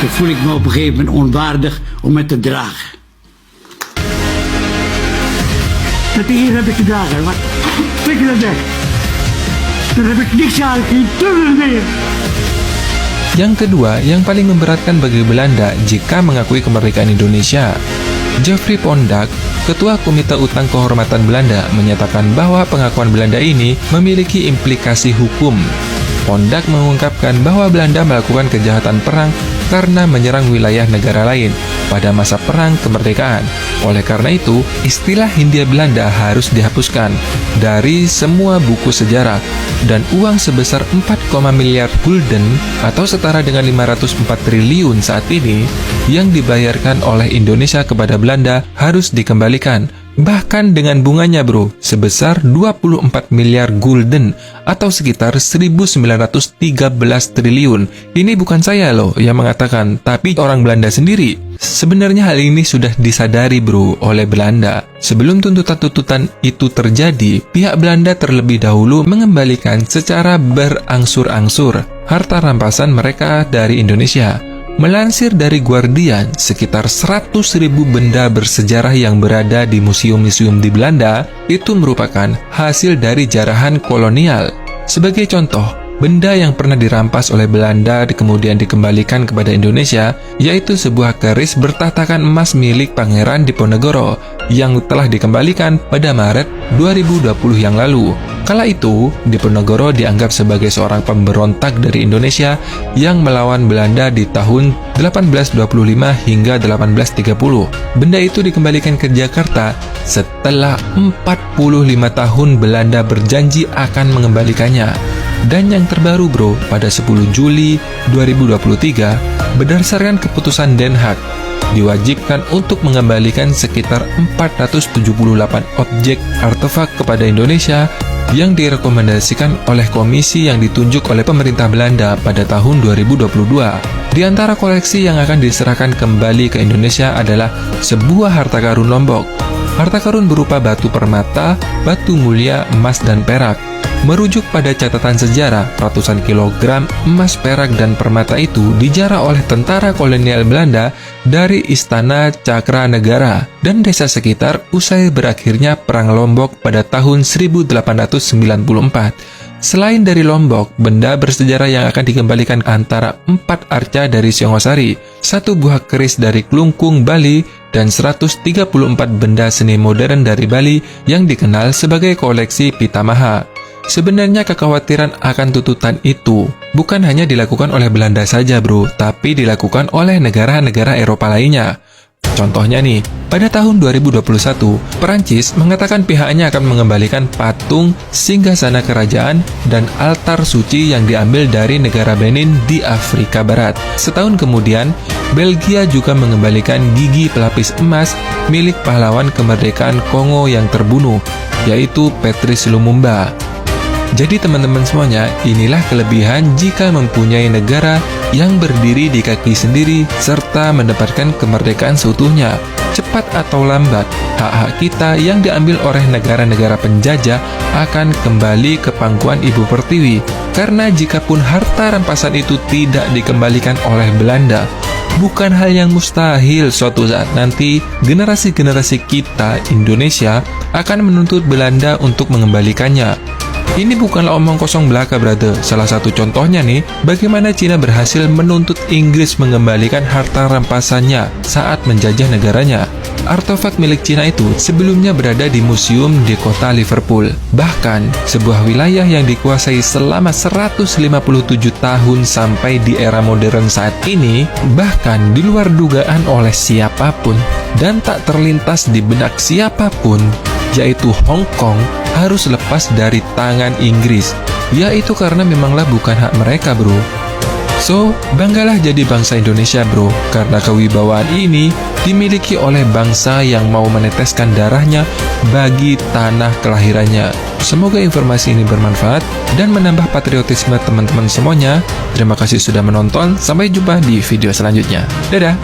Dan voel ik me op een gegeven moment onwaardig om het te dragen. Dat hier heb ik te dragen, maar trek je dat weg. Dan heb ik niks aan, geen tunnel meer. Yang kedua, yang paling memberatkan bagi Belanda jika mengakui kemerdekaan Indonesia. Geoffrey Pondak, Ketua Komite Utang Kehormatan Belanda, menyatakan bahwa pengakuan Belanda ini memiliki implikasi hukum. Pondak mengungkapkan bahwa Belanda melakukan kejahatan perang karena menyerang wilayah negara lain pada masa perang kemerdekaan. Oleh karena itu, istilah Hindia Belanda harus dihapuskan dari semua buku sejarah, dan uang sebesar 4, miliar gulden atau setara dengan 504 triliun saat ini yang dibayarkan oleh Indonesia kepada Belanda harus dikembalikan. Bahkan dengan bunganya bro, sebesar 24 miliar gulden atau sekitar 1913 triliun. Ini bukan saya loh yang mengatakan, tapi orang Belanda sendiri. Sebenarnya hal ini sudah disadari bro oleh Belanda. Sebelum tuntutan-tuntutan itu terjadi, pihak Belanda terlebih dahulu mengembalikan secara berangsur-angsur harta rampasan mereka dari Indonesia. Melansir dari Guardian, sekitar 100.000 benda bersejarah yang berada di museum-museum di Belanda itu merupakan hasil dari jarahan kolonial. Sebagai contoh, benda yang pernah dirampas oleh Belanda kemudian dikembalikan kepada Indonesia, yaitu sebuah keris bertatakan emas milik Pangeran Diponegoro yang telah dikembalikan pada Maret 2020 yang lalu. Kala itu, Diponegoro dianggap sebagai seorang pemberontak dari Indonesia yang melawan Belanda di tahun 1825 hingga 1830. Benda itu dikembalikan ke Jakarta setelah 45 tahun Belanda berjanji akan mengembalikannya. Dan yang terbaru bro, pada 10 Juli 2023, berdasarkan keputusan Den Haag, diwajibkan untuk mengembalikan sekitar 478 objek artefak kepada Indonesia yang direkomendasikan oleh komisi yang ditunjuk oleh pemerintah Belanda pada tahun 2022. Di antara koleksi yang akan diserahkan kembali ke Indonesia adalah sebuah harta karun Lombok. Harta karun berupa batu permata, batu mulia, emas, dan perak. Merujuk pada catatan sejarah, ratusan kilogram emas, perak, dan permata itu dijarah oleh tentara kolonial Belanda dari Istana Cakranegara dan desa sekitar usai berakhirnya Perang Lombok pada tahun 1894. Selain dari Lombok, benda bersejarah yang akan dikembalikan antara 4 arca dari Singosari, 1 buah keris dari Klungkung, Bali, dan 134 benda seni modern dari Bali yang dikenal sebagai koleksi Pitamaha. Sebenarnya kekhawatiran akan tuntutan itu bukan hanya dilakukan oleh Belanda saja bro, tapi dilakukan oleh negara-negara Eropa lainnya. Contohnya nih, pada tahun 2021, Perancis mengatakan pihaknya akan mengembalikan patung singgasana kerajaan dan altar suci yang diambil dari negara Benin di Afrika Barat. Setahun kemudian, Belgia juga mengembalikan gigi pelapis emas milik pahlawan kemerdekaan Kongo yang terbunuh, yaitu Patrice Lumumba. Jadi teman-teman semuanya, inilah kelebihan jika mempunyai negara yang berdiri di kaki sendiri serta mendapatkan kemerdekaan seutuhnya. Cepat atau lambat, hak-hak kita yang diambil oleh negara-negara penjajah akan kembali ke pangkuan Ibu Pertiwi. Karena jikapun harta rampasan itu tidak dikembalikan oleh Belanda, bukan hal yang mustahil suatu saat nanti generasi-generasi kita Indonesia akan menuntut Belanda untuk mengembalikannya. Ini bukanlah omong kosong belaka, brother. Salah satu contohnya nih, bagaimana Cina berhasil menuntut Inggris mengembalikan harta rampasannya saat menjajah negaranya. Artefak milik Cina itu sebelumnya berada di museum di kota Liverpool. Bahkan, sebuah wilayah yang dikuasai selama 157 tahun sampai di era modern saat ini, bahkan di luar dugaan oleh siapapun, dan tak terlintas di benak siapapun, yaitu Hong Kong, harus lepas dari tangan Inggris. Yaitu karena memanglah bukan hak mereka bro. So, banggalah jadi bangsa Indonesia bro, karena kewibawaan ini dimiliki oleh bangsa yang mau meneteskan darahnya bagi tanah kelahirannya. Semoga informasi ini bermanfaat dan menambah patriotisme teman-teman semuanya. Terima kasih sudah menonton, sampai jumpa di video selanjutnya. Dadah!